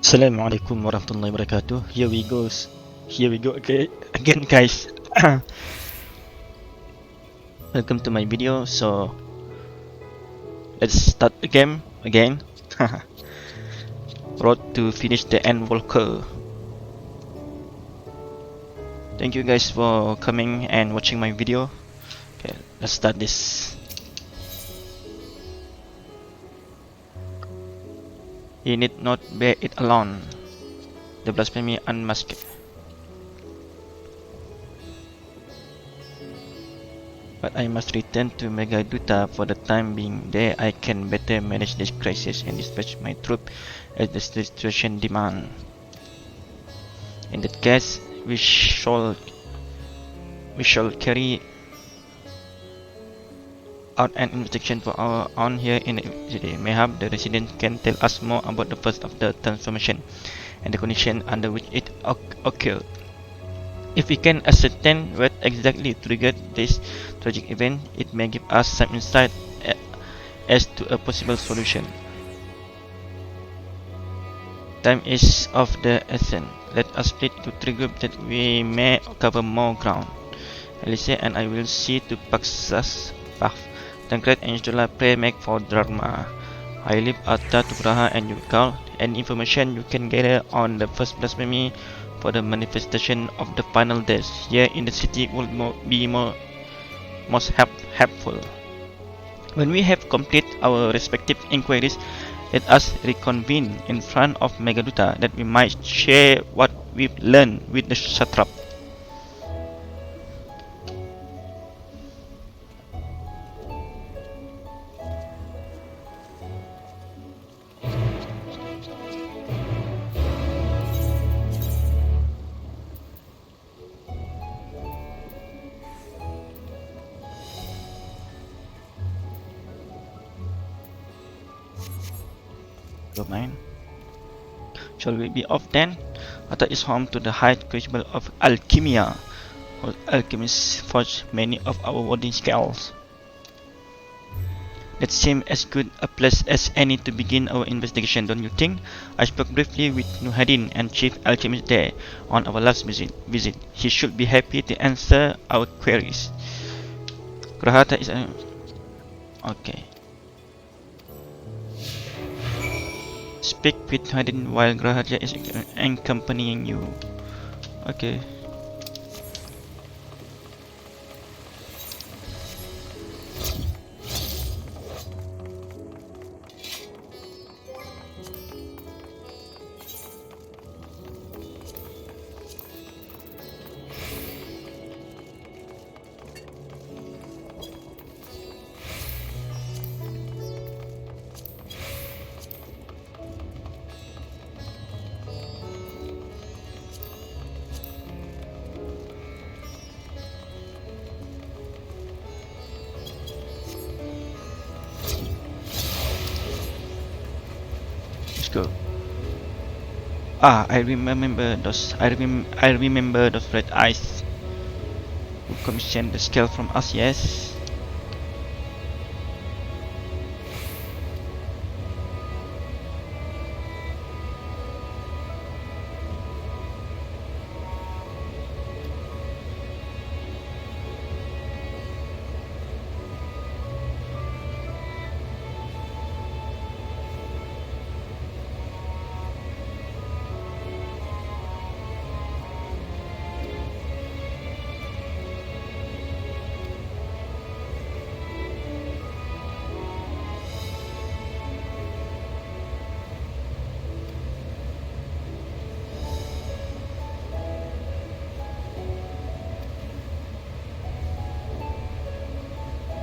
Assalamualaikum warahmatullahi wabarakatuh. Here we go again, guys. Welcome to my video. So let's start the game again. Road to finish the Endwalker. Thank you guys for coming and watching my video. Okay, let's start this. He need not bear it alone. The blasphemy unmasked. But I must return to Megaduta for the time being. There I can better manage this crisis and dispatch my troop as the situation demands. In that case, we shall carry out an investigation for our own here in the city. Mayhap the resident can tell us more about the first of the transformation and the condition under which it occurred. If we can ascertain what exactly triggered this tragic event, it may give us some insight as to a possible solution. Time is of the essence. Let us split into three groups that we may cover more ground. Alice and I will see to Paxas path. Tancred and Jula pray make for Dharma. I leave Atta to Praha and Yukal. Any information you can gather on the first blasphemy for the manifestation of the final days here in the city will be most helpful. When we have completed our respective inquiries, let us reconvene in front of Megaduta that we might share what we've learned with the satrap. Domain. Shall we be off then? Atta is home to the high crucible of Alchemia. Our alchemists forged many of our wooden scales. That seems as good a place as any to begin our investigation, don't you think? I spoke briefly with Nuhadin and Chief Alchemist there on our last visit. He should be happy to answer our queries. Grahata is okay. Speak with Nuhadin while Grahata is accompanying you. Okay. Let's go. I remember those. I remember those red eyes who commissioned the scale from us. Yes.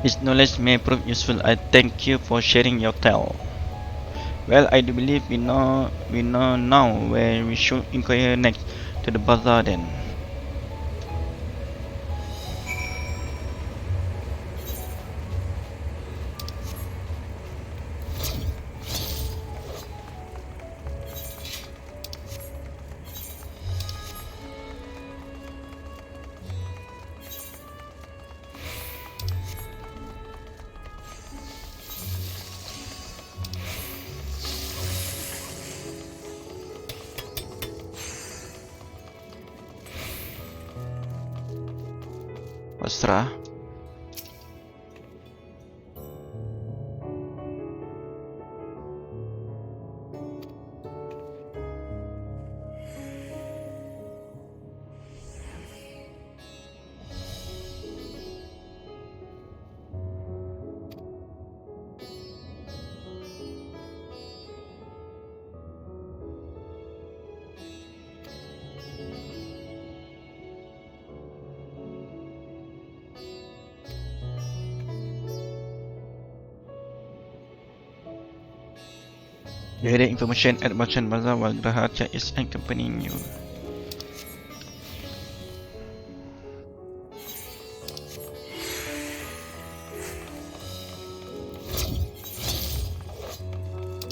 His knowledge may prove useful. I thank you for sharing your tale. Well, I do believe we know now where we should inquire next. To the bazaar then. Pasrah. Gather information at Merchant Bazaar while Grahacha is accompanying you.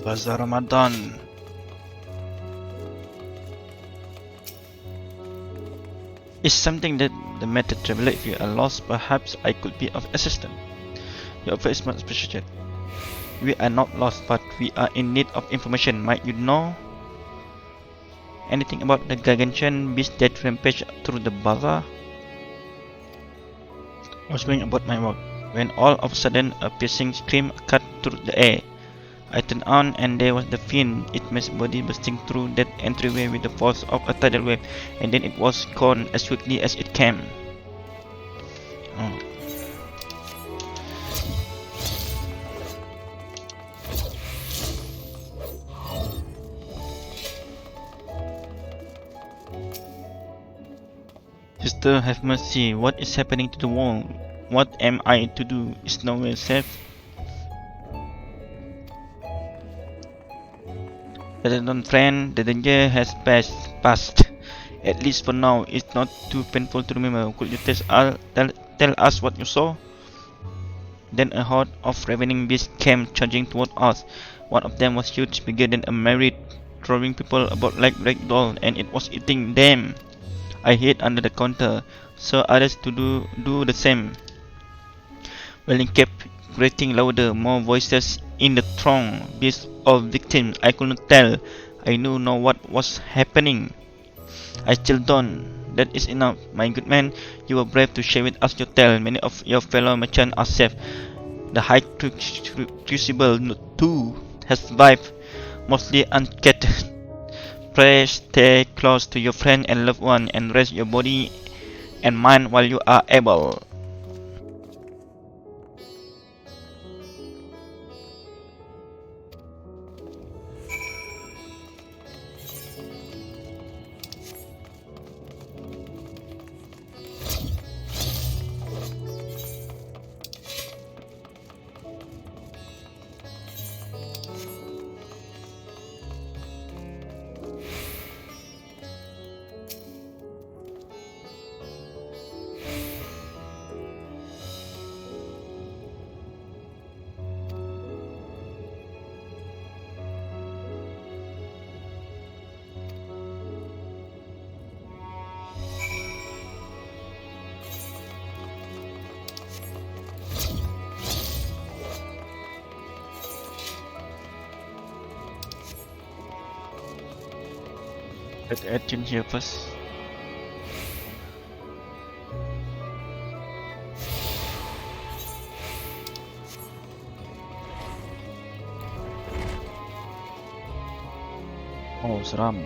Bazaar Ramadan. Is something that the method traveler, if you are lost, perhaps I could be of assistance. Your offer is much appreciated. We are not lost, but we are in need of information. Might you know anything about the gargantuan beast that rampage through the bazaar? I was going about my work when all of a sudden a piercing scream cut through the air. I turned on and there was the fiend, its massive body bursting through that entryway with the force of a tidal wave, and then it was gone as quickly as it came. Oh. Sister, have mercy. What is happening to the wall? What am I to do? Is nowhere safe? Better than friend, the danger has passed. At least for now, it's not too painful to remember. Could you tell us what you saw? Then a horde of ravening beasts came charging toward us. One of them was huge, bigger than a married, throwing people about like rag dolls, and it was eating them. I hid under the counter, saw others to do the same. While it kept grating louder, more voices in the throng, beasts or victims, I could not tell. I knew not what was happening. I still don't. That is enough. My good man, you were brave to share with us your tale. Many of your fellow merchants are safe. The High Crucible too has survived, mostly unscathed. Pray stay close to your friend and loved one and rest your body and mind while you are able. Let Etienne here first. Oh, seram.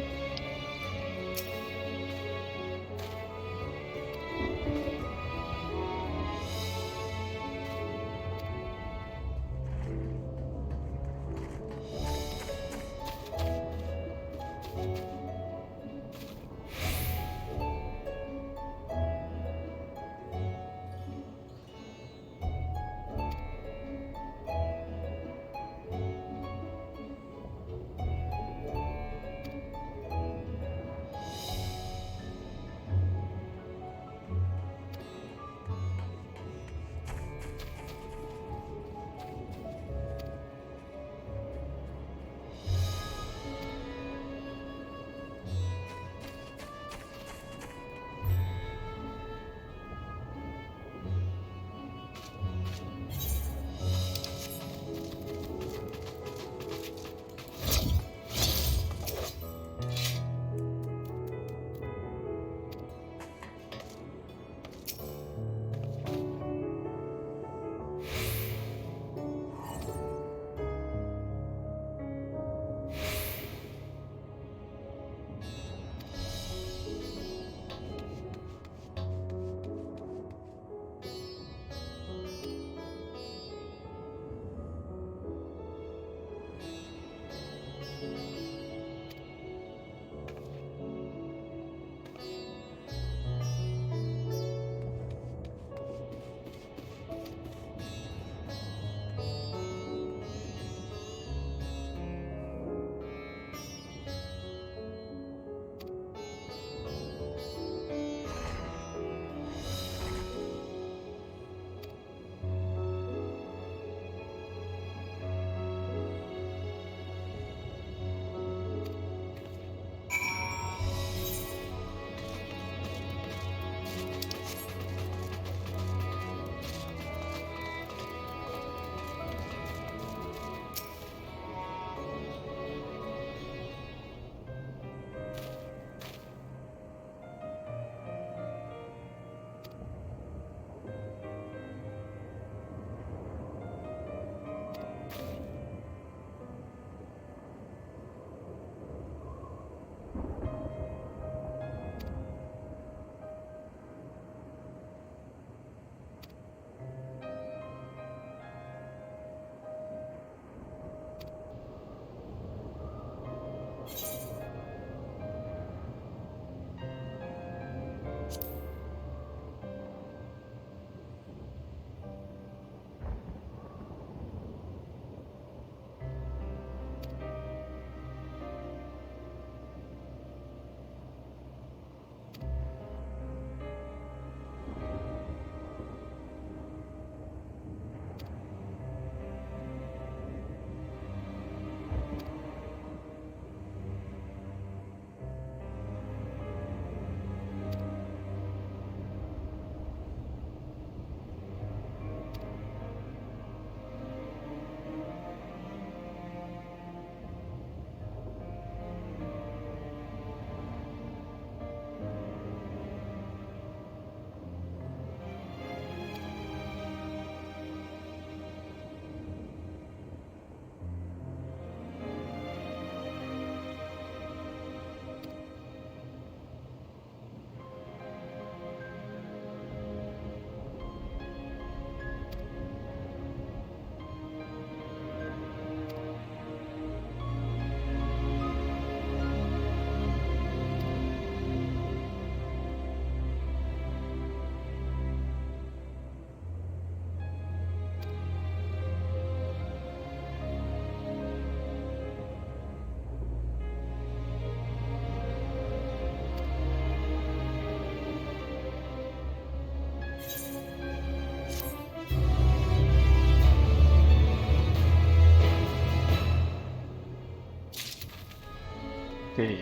Okay.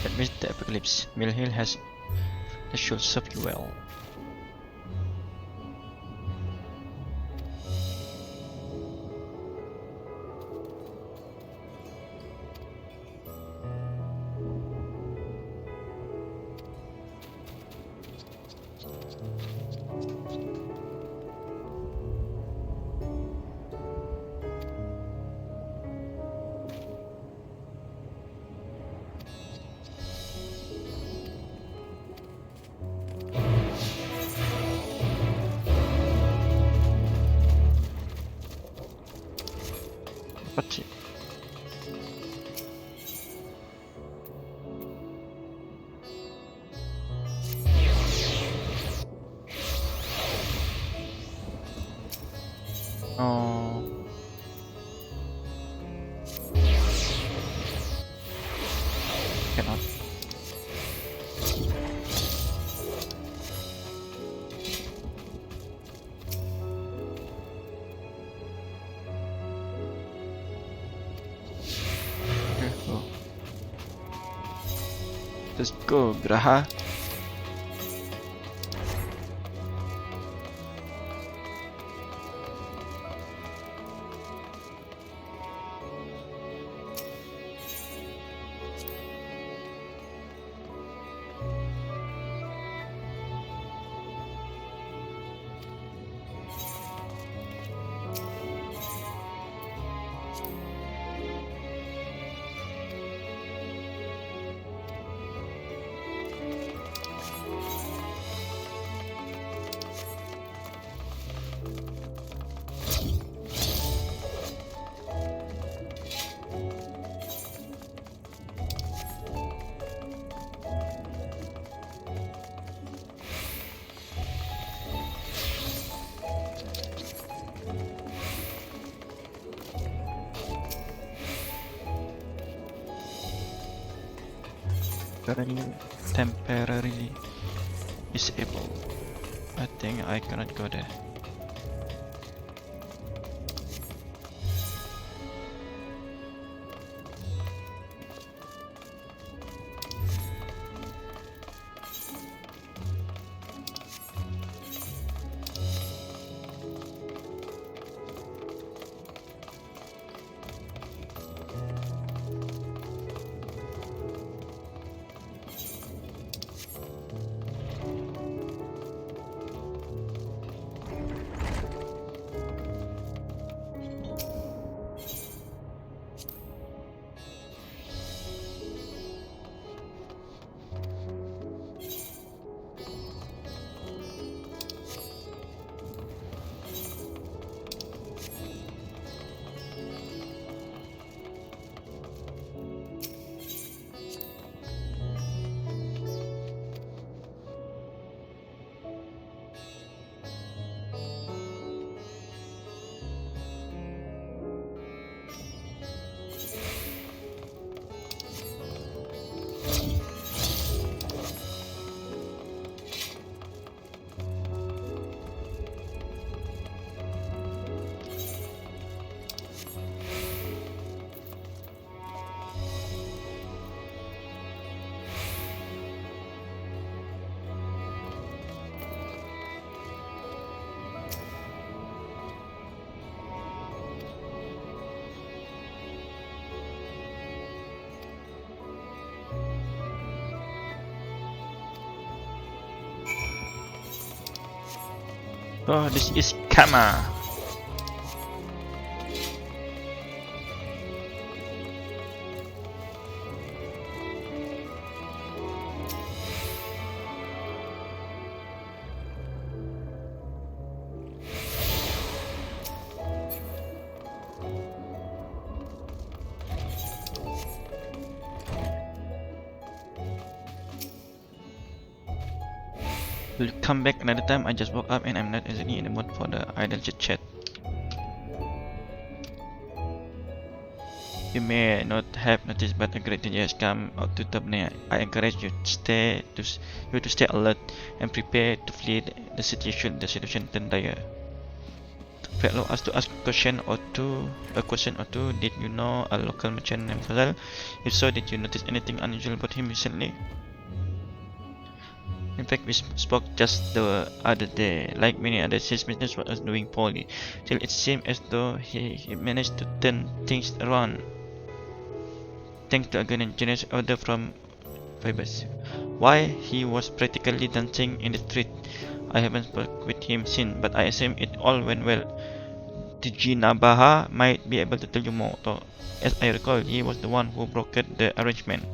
That means the apocalypse. Mill Hill has that should serve you well. What's it? Oh, cannot. Okay, go. Let's go, Graha. Temporarily disabled. I think I cannot go there. Oh, this is Kama. Will come back another time. I just woke up and I'm not exactly in the mood for the idle chit chat. You may not have noticed, but a great danger has come out to top near. I encourage you to stay alert and prepare to flee the situation. The situation turn dire. Fred allow us to ask a question or two. Did you know a local merchant named Fazal? If so, did you notice anything unusual about him recently? In fact, we spoke just the other day. Like many others, his business was doing poorly, till it seemed as though he managed to turn things around thanks to a generous order from Phoebus. Why, he was practically dancing in the street. I haven't spoken with him since, but I assume it all went well. Tijinabaha might be able to tell you more, though. As I recall, he was the one who brokered the arrangement.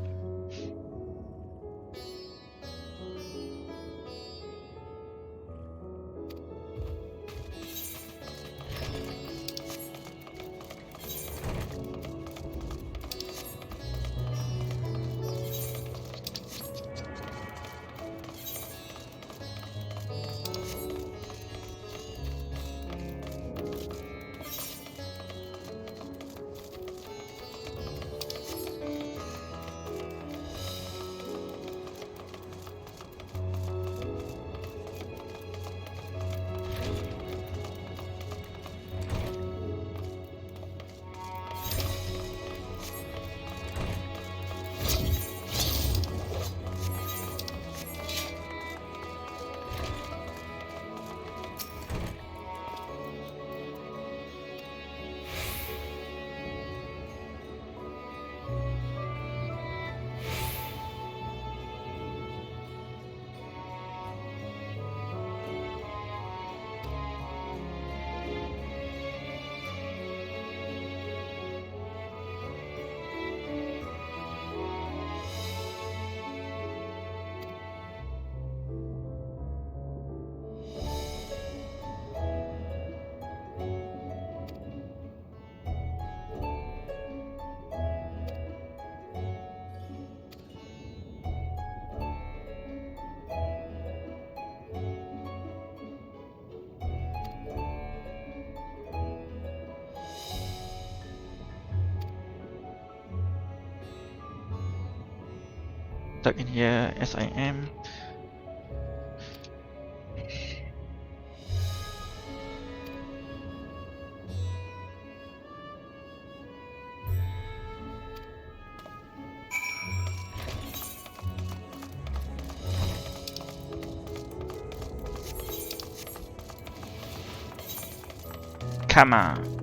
Stuck in here as I am. Come on.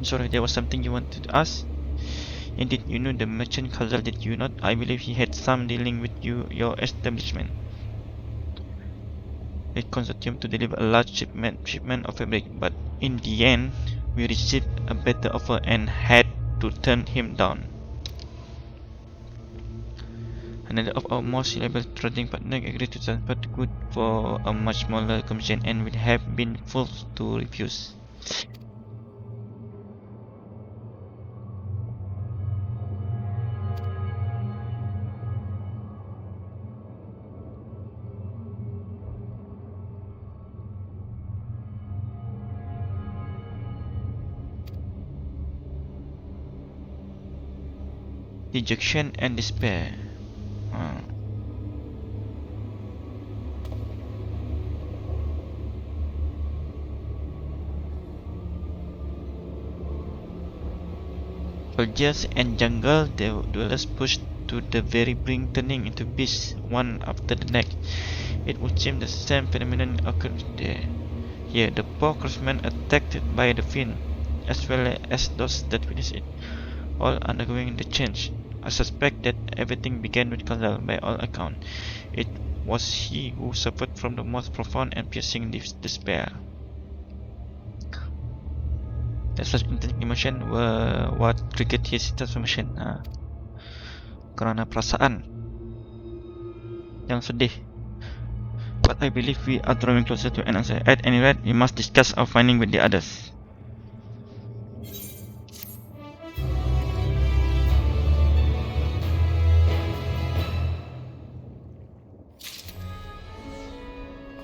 sorry, there was something you wanted to ask? Indeed, you knew the merchant Khazal, did you not? I believe he had some dealing with your establishment. We consortium to deliver a large shipment of fabric, but in the end, we received a better offer and had to turn him down. Another of our most reliable trading partners agreed to transport the goods for a much smaller commission and would have been forced to refuse. Dejection and despair. Soldiers and jungle dwellers pushed to the very brink, turning into beasts one after the next. It would seem the same phenomenon occurred there. Here, the poor craftsmen attacked by the fiend, as well as those that witnessed it, all undergoing the change. I suspect that everything began with Khazal. By all accounts, it was he who suffered from the most profound and piercing despair. That such intense emotion were what triggered his transformation. Karena perasaan yang sedih. But I believe we are drawing closer to an answer. At any rate, we must discuss our finding with the others.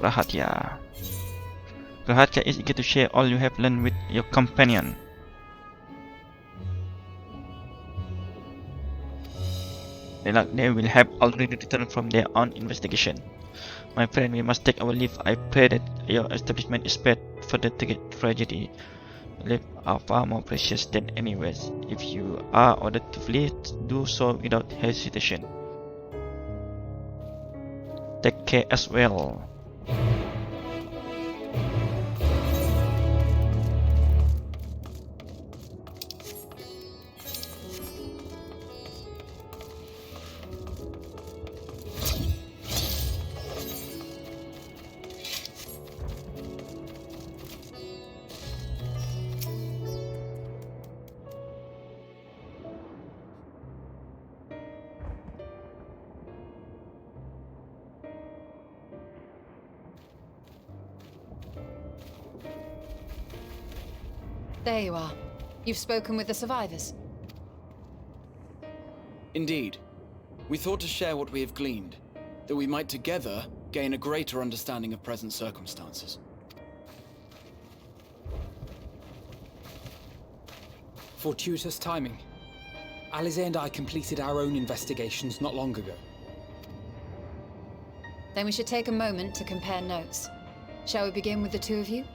Rahatya. Rahatya is eager to share all you have learned with your companion. They will have already returned from their own investigation. My friend, we must take our leave. I pray that your establishment is spared further tragedy. Lives are far more precious than anyways. If you are ordered to flee, do so without hesitation. Take care as well. There you are. You've spoken with the survivors. Indeed. We thought to share what we have gleaned, that we might together gain a greater understanding of present circumstances. Fortuitous timing. Alize and I completed our own investigations not long ago. Then we should take a moment to compare notes. Shall we begin with the two of you?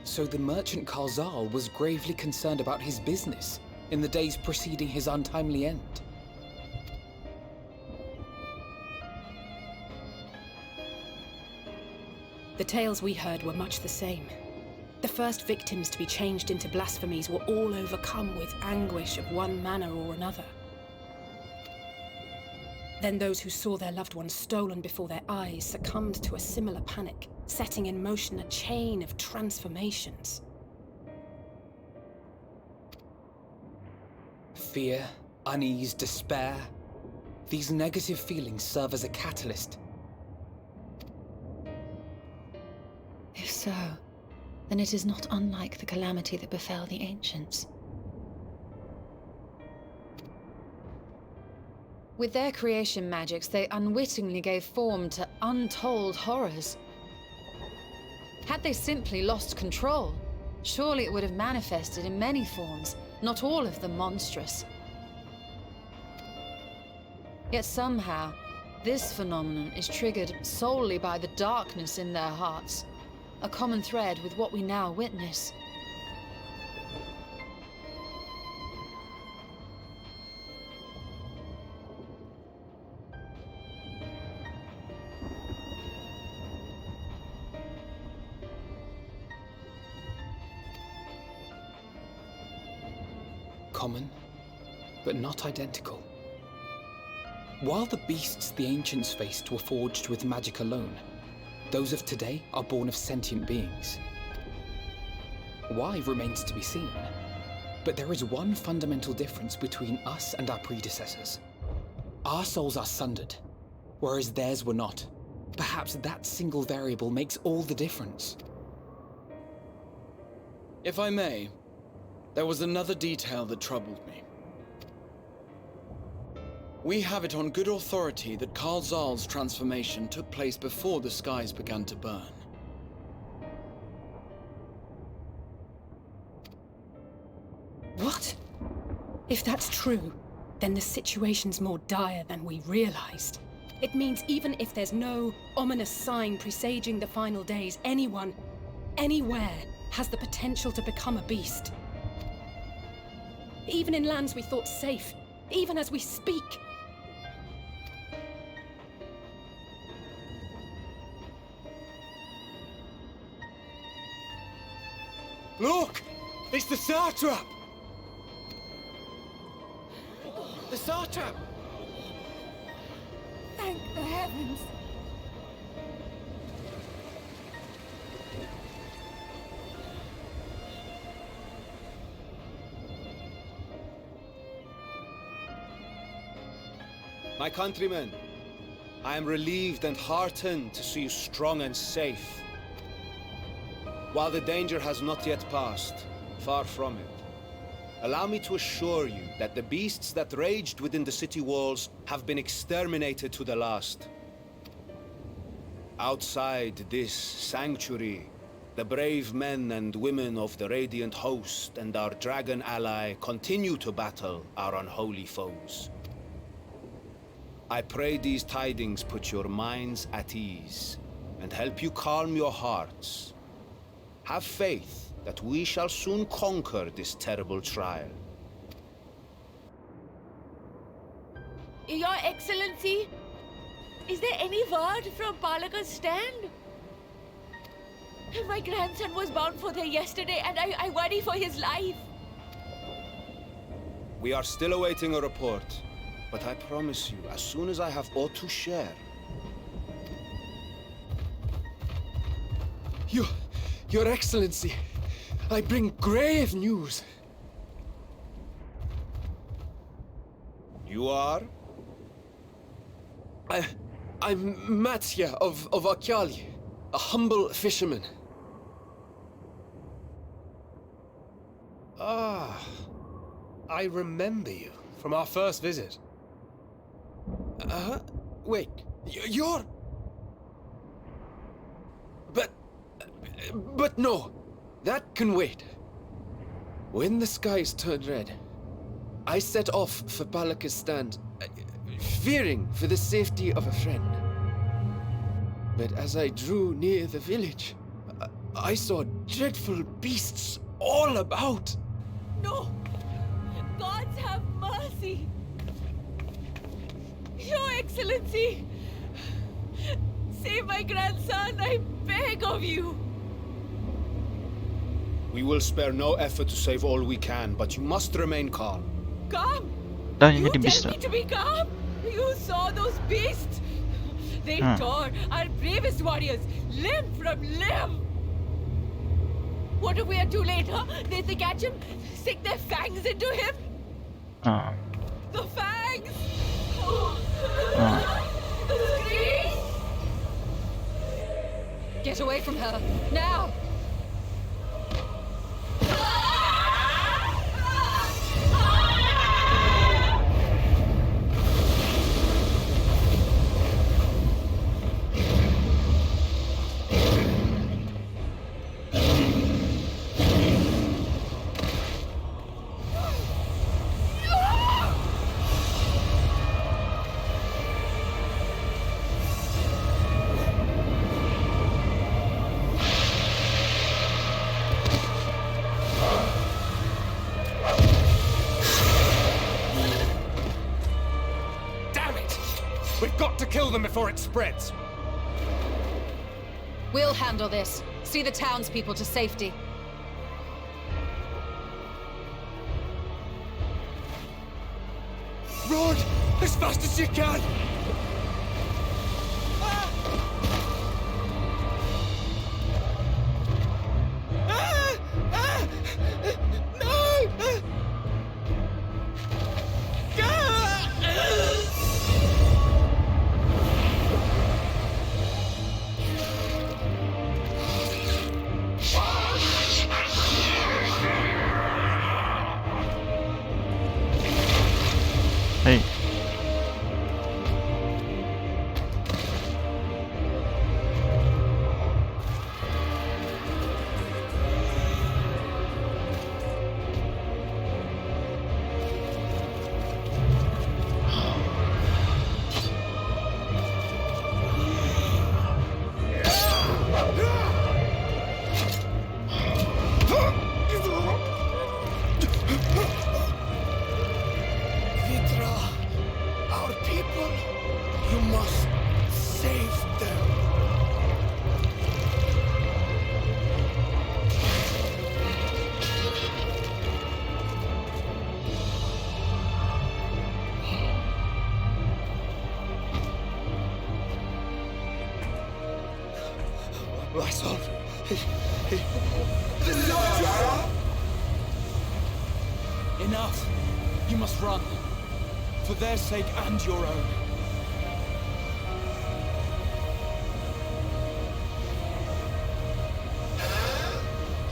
So the merchant Khazal was gravely concerned about his business in the days preceding his untimely end. The tales we heard were much the same. The first victims to be changed into blasphemies were all overcome with anguish of one manner or another. Then those who saw their loved ones stolen before their eyes succumbed to a similar panic, setting in motion a chain of transformations. Fear, unease, despair. These negative feelings serve as a catalyst. If so, then it is not unlike the calamity that befell the ancients. With their creation magics, they unwittingly gave form to untold horrors. Had they simply lost control, surely it would have manifested in many forms, not all of them monstrous. Yet somehow, This phenomenon is triggered solely by the darkness in their hearts, a common thread with what we now witness. Common, but not identical. While the beasts the ancients faced were forged with magic alone, those of today are born of sentient beings. Why remains to be seen, but there is one fundamental difference between us and our predecessors. Our souls are sundered, whereas theirs were not. Perhaps that single variable makes all the difference. If I may, there was another detail that troubled me. We have it on good authority that Karl Zahl's transformation took place before the skies began to burn. What? If that's true, then the situation's more dire than we realized. It means even if there's no ominous sign presaging the final days, anyone, anywhere, has the potential to become a beast. Even in lands we thought safe, even as we speak. Look! It's the satrap! The satrap! Thank the heavens! My countrymen, I am relieved and heartened to see you strong and safe. While the danger has not yet passed, far from it, allow me to assure you that the beasts that raged within the city walls have been exterminated to the last. Outside this sanctuary, the brave men and women of the Radiant Host and our dragon ally continue to battle our unholy foes. I pray these tidings put your minds at ease and help you calm your hearts. Have faith that we shall soon conquer this terrible trial. Your Excellency, is there any word from Palaka's stand? My grandson was bound for there yesterday and I worry for his life. We are still awaiting a report, but I promise you, as soon as I have aught to share. Your Excellency, I bring grave news. You are? I'm Matya of Akyali, a humble fisherman. Ah, I remember you from our first visit. Wait, you're... But no, that can wait. When the skies turned red, I set off for Palaka's stand, fearing for the safety of a friend. But as I drew near the village, I saw dreadful beasts all about. No! Gods have mercy! Your Excellency! Save my grandson, I beg of you! We will spare no effort to save all we can, but you must remain calm. Calm? Dan You ini di tell me to be calm? You saw those beasts? They tore our bravest warriors limb from limb! What if we are too late, huh? They catch him, sink their fangs into him? The fangs! The screams! Get away from her, now! got to kill them before it spreads. We'll handle this. See the townspeople to safety. Run! As fast as you can! Hey. Vitra, our people, you must save them. My son, Enough! You must run. For their sake and your own.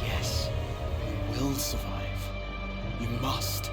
Yes, you will survive. You must.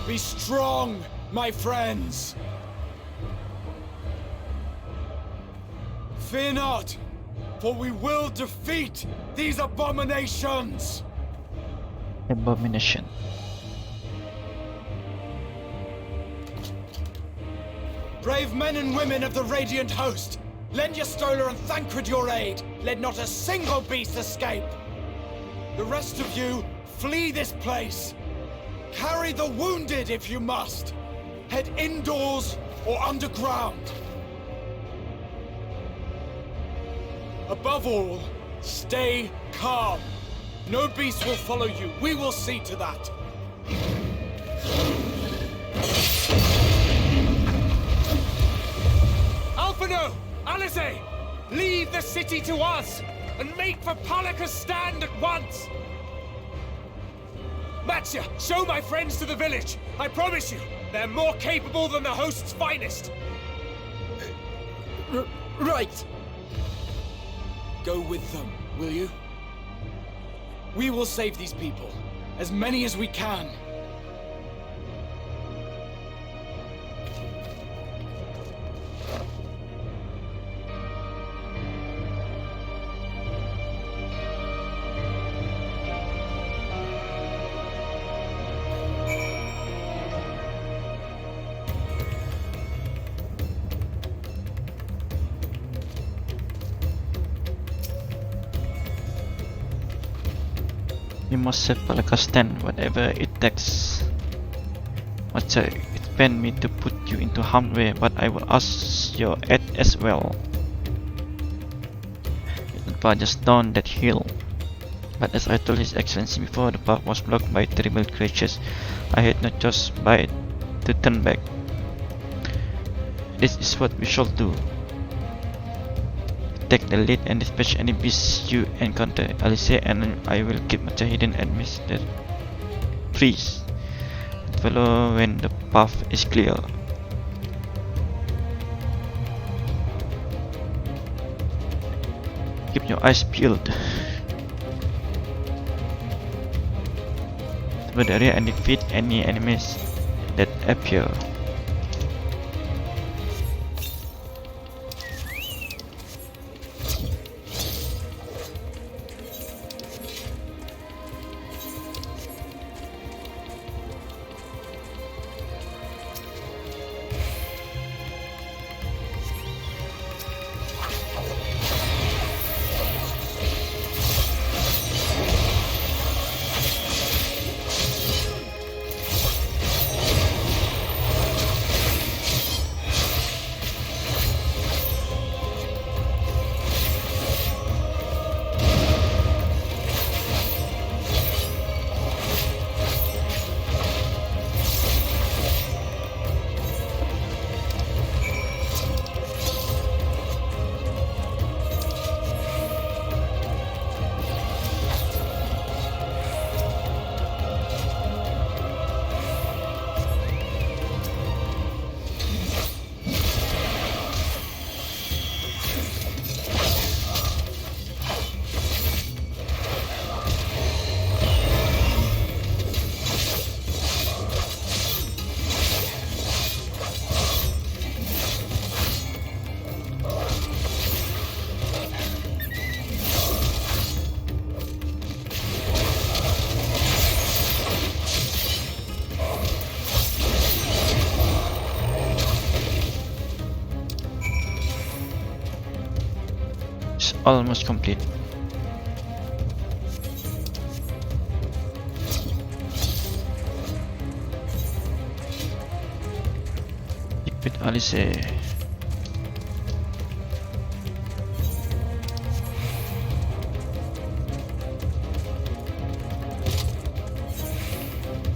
Be strong, my friends! Fear not, for we will defeat these abominations! Abomination. Brave men and women of the Radiant Host, lend your Stola and Thancred your aid. Let not a single beast escape. The rest of you, flee this place. Carry the wounded if you must. Head indoors or underground. Above all, stay calm. No beast will follow you. We will see to that. Alphino! Alice! Leave the city to us, and make for Palaka's stand at once! Matsya, show my friends to the village. I promise you, they're more capable than the host's finest. Right. Go with them, will you? We will save these people. As many as we can. You must save Palakastan, whatever it takes. Master, it pains me to put you into harm's way, but I will ask your aid as well. But just down that hill. But as I told His Excellency before, the path was blocked by terrible creatures. I had no choice but to turn back. This is what we shall do. Take the lead and dispatch any beasts you encounter. Alice and I will keep Mujahideen amidst the trees. Follow when the path is clear. Keep your eyes peeled to the area and defeat any enemies that appear. It's almost complete. Keep it, Alice.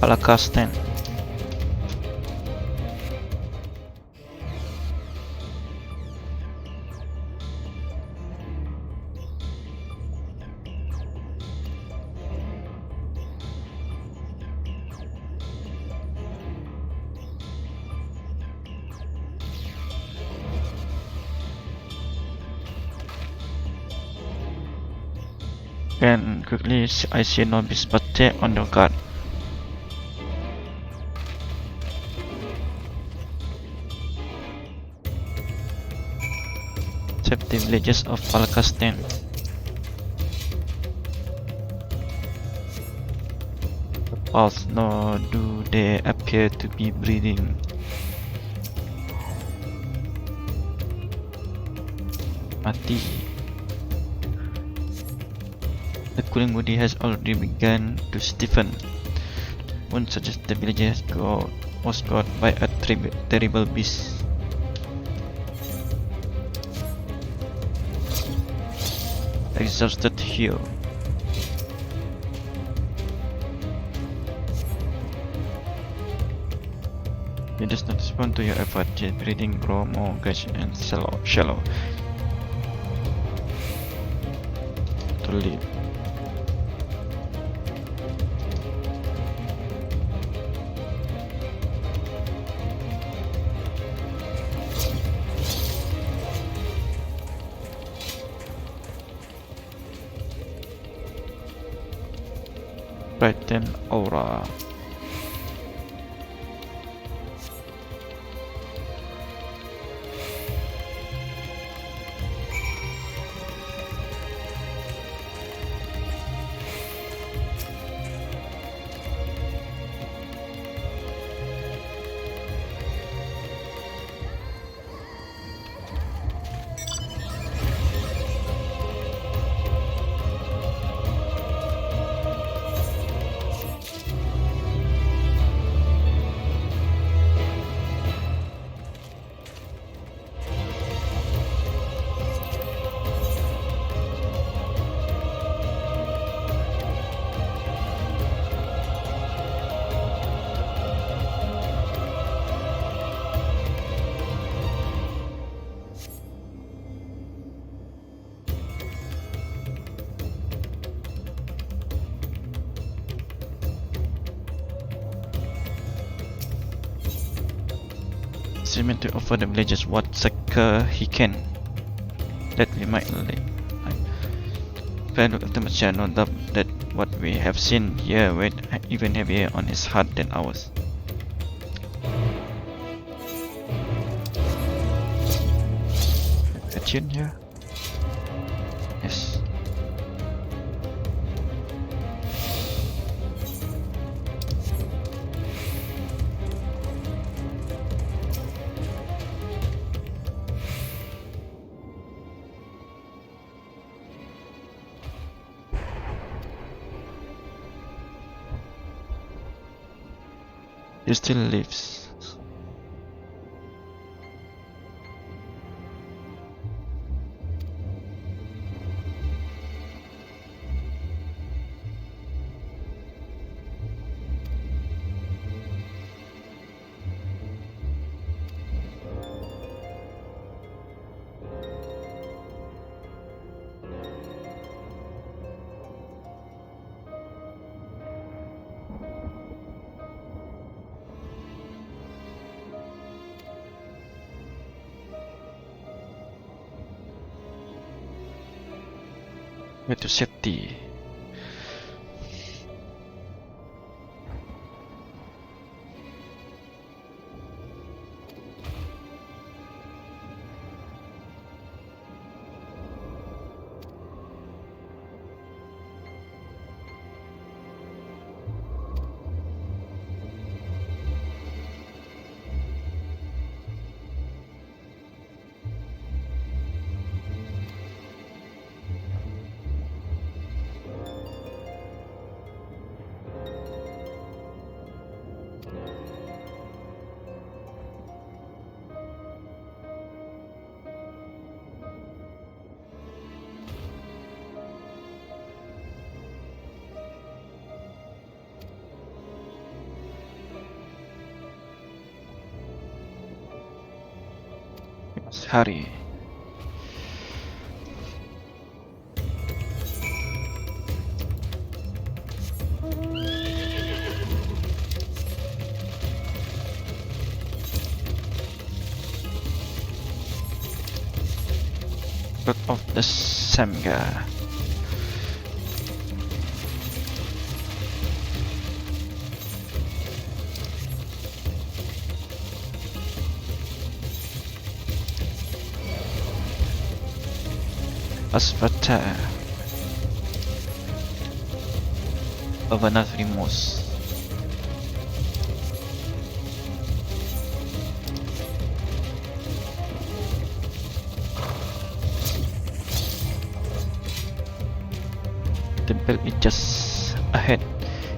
Palakastan. And quickly I see Nobis Bate on the guard. Save the villages of Palakastan. Pulse, nor do they appear to be breathing. Mati. The cooling body has already begun to stiffen. One suggests the village was got by a terrible beast. Exhausted here. It does not respond to your effort, yet breathing grow more gash and shallow. To lead. Brighten aura. seems to offer the villagers what succor he can. That we might like. Look at the machine, no doubt that what we have seen here weighed even heavier on his heart than ours. A tune here? Yes. He still lives. Way to safety. We must hurry. God of the Samga. Asfata. Bavanath Rimos. The temple is just ahead.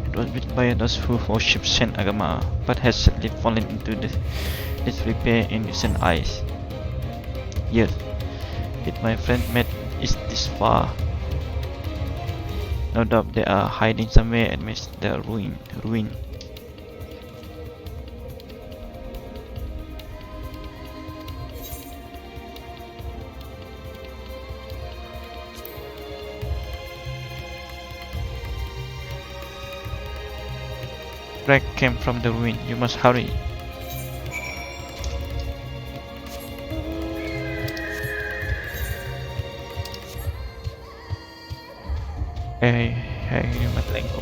It was built by those who worship Saint Agama, but has sadly fallen into disrepair in recent eyes. Yes, did my friend made it this far? No doubt they are hiding somewhere amidst the ruin. Greg came from the ruin. You must hurry. Hey, Matlenko.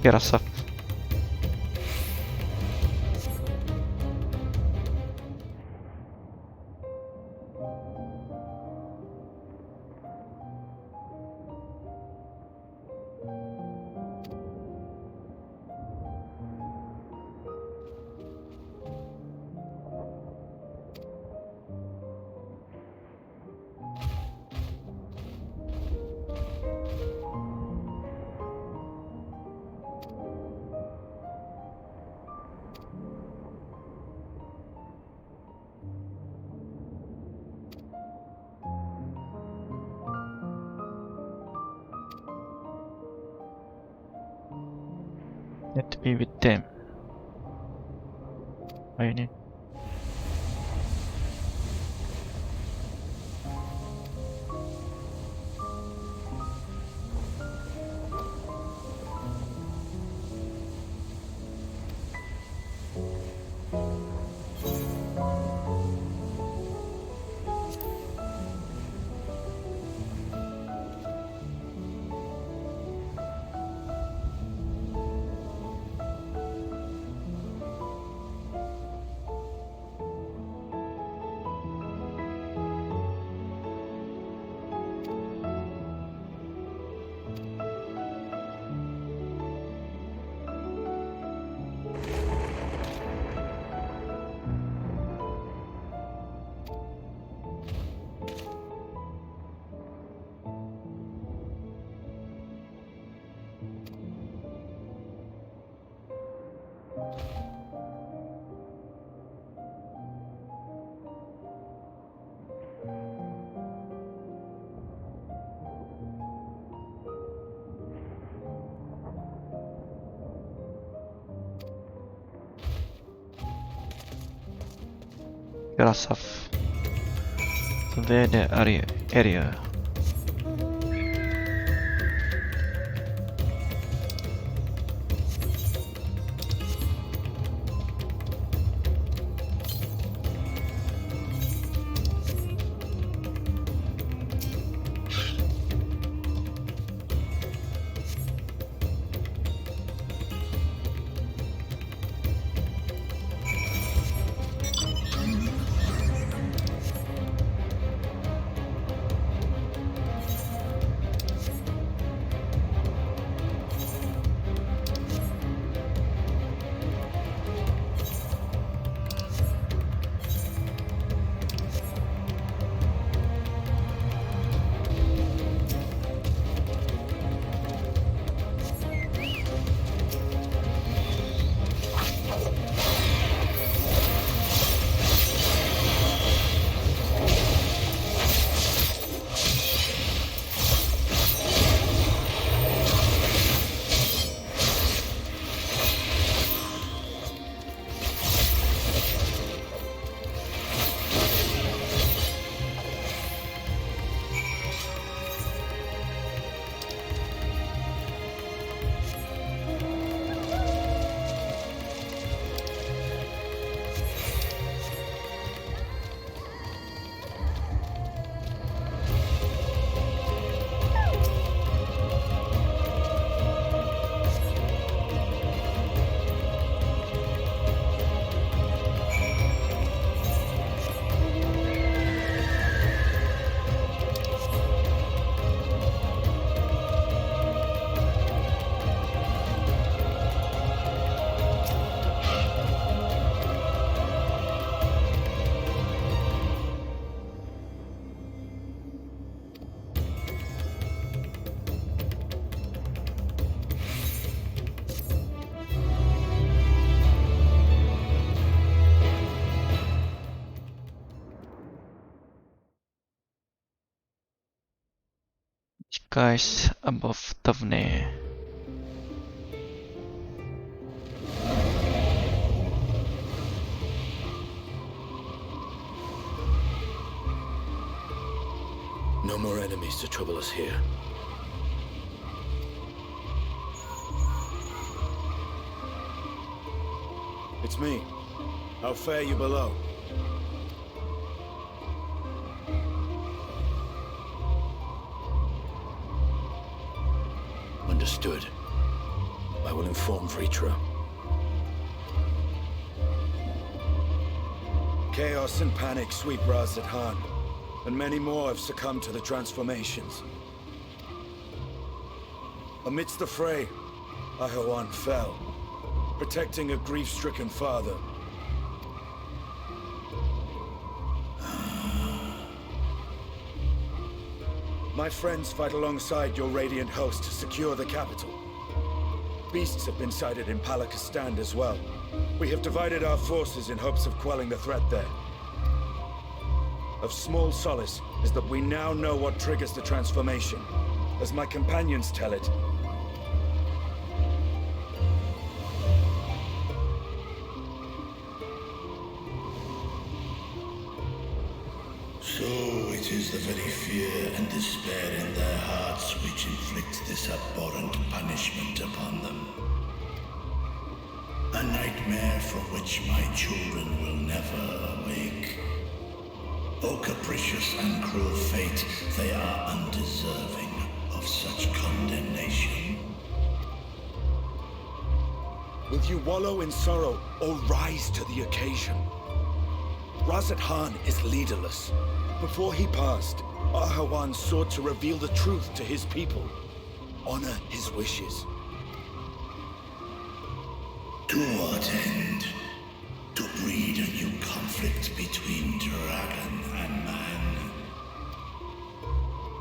Get us up. Need to be with them. What you need? Grasov. Survey the area. Skies above Tavne. No more enemies to trouble us here. It's me. How fare you below? Understood. I will inform Vritra. Chaos and panic sweep Raz at Han, and many more have succumbed to the transformations. Amidst the fray, Ahawan fell, protecting a grief-stricken father. My friends fight alongside your Radiant host to secure the capital. Beasts have been sighted in Palakistan as well. We have divided our forces in hopes of quelling the threat there. Of small solace is that we now know what triggers the transformation. As my companions tell it, So it is the very fear and despair in their hearts which inflict this abhorrent punishment upon them. A nightmare from which my children will never awake. O capricious and cruel fate, they are undeserving of such condemnation. Will you wallow in sorrow or rise to the occasion? Razat Khan is leaderless. Before he passed, Ahawan sought to reveal the truth to his people. Honor his wishes. To what end? To breed a new conflict between dragon and man.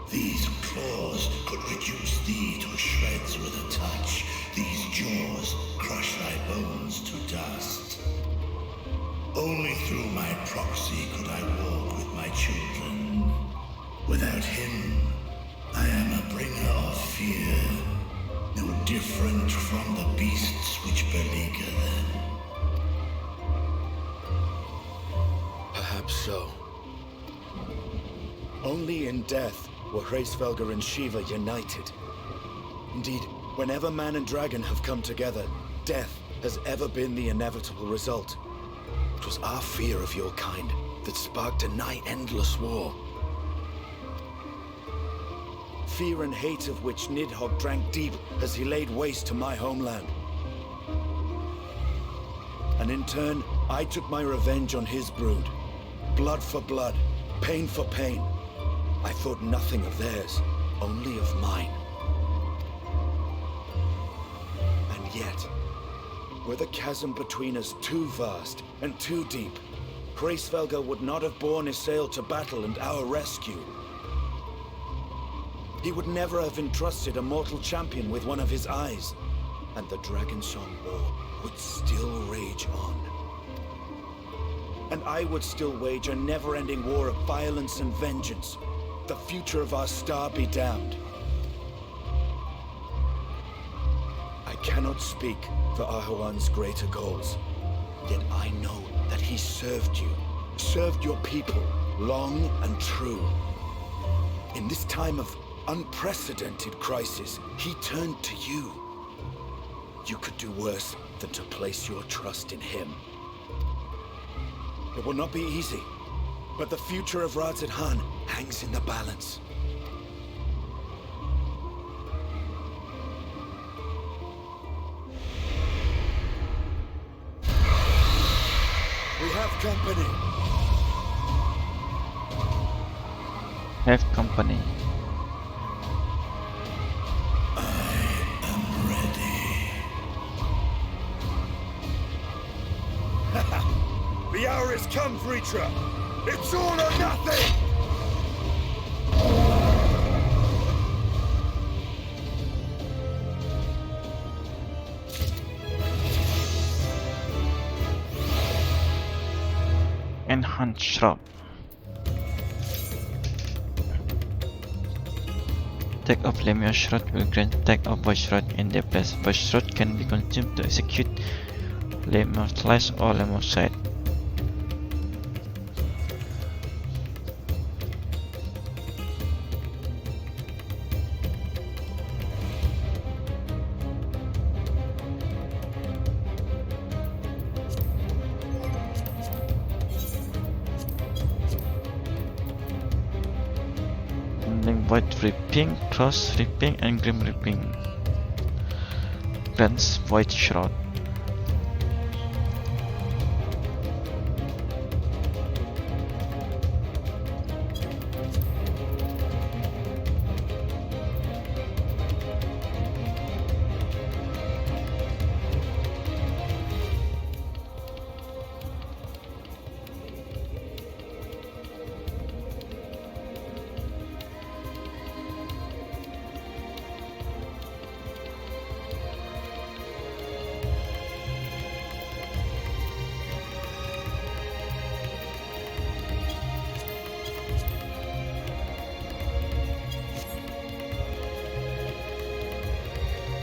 These claws could reduce thee to shreds with a touch. These jaws crush thy bones to dust. Only through my proxy could I walk with my children. Without him, I am a bringer of fear, no different from the beasts which beleaguer them. Perhaps so. Only in death were Hraesvelgr and Shiva united. Indeed, whenever man and dragon have come together, death has ever been the inevitable result. It was our fear of your kind that sparked a nigh-endless war. Fear and hate of which Nidhogg drank deep as he laid waste to my homeland. And in turn, I took my revenge on his brood. Blood for blood, pain for pain. I thought nothing of theirs, only of mine. And yet, were the chasm between us too vast and too deep, Hraesvelgr would not have borne Isael to battle and our rescue. He would never have entrusted a mortal champion with one of his eyes, and the Dragonsong War would still rage on. And I would still wage a never-ending war of violence and vengeance. The future of our star be damned. I cannot speak for Ahawan's greater goals, yet I know that he served you, served your people, long and true. In this time of unprecedented crisis, he turned to you. You could do worse than to place your trust in him. It will not be easy, but the future of Razat Khan hangs in the balance. We have company. Have company. The hour has come, Vritra! It's all or nothing! Enhanced Shrub. Attack of Lemure Shroud will grant attack of Void Shroud in their place. Void Shroud can be consumed to execute Lemure Slice or Lemure Side. Void Ripping, Cross Ripping, and Grim Ripping. Grants Void Shroud.